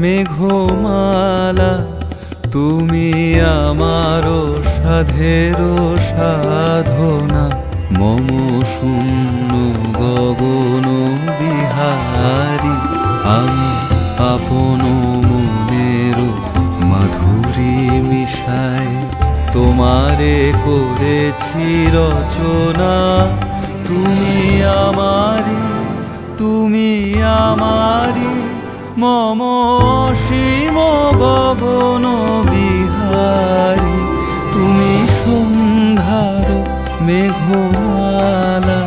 মেঘমালা তুমি আমারো সাধের সাধনা মম শূন্য গগন বিহারী আমি আপন মনের মাধুরী মিশায় তোমারে করেছি রচনা তুমি আমারি মম অসীম গগন বিহারী তুমি সন্ধ্যার মেঘমালা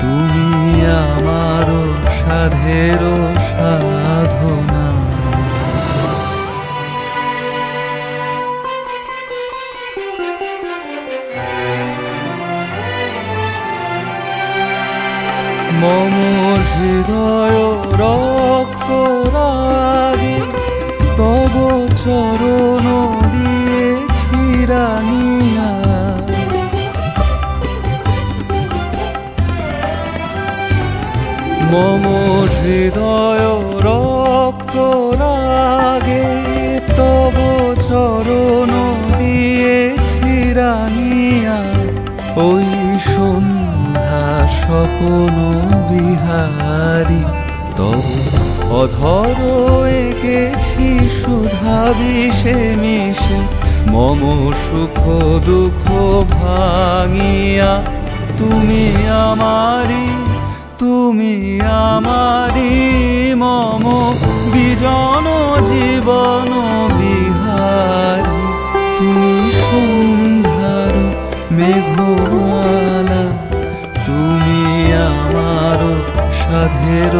তুমি আমার সাধের সাধনা। মম হৃদয় রক্ত রাগে তব চরণ দিয়েছি রাঙিয়া মম হৃদয় রক্ত রাগে তব চরণ দিয়েছি রাঙিয়া ওই সন্ধ্যা স্বপন বিহারী তব অধর এঁকেছি সুধা বিষে মিশে মম সুখ দুঃখ ভাঙিয়া তুমি আমারি মম বিজন জীবন বিহারী তুমি সন্ধ্যার মেঘমালা তুমি আমার সাধের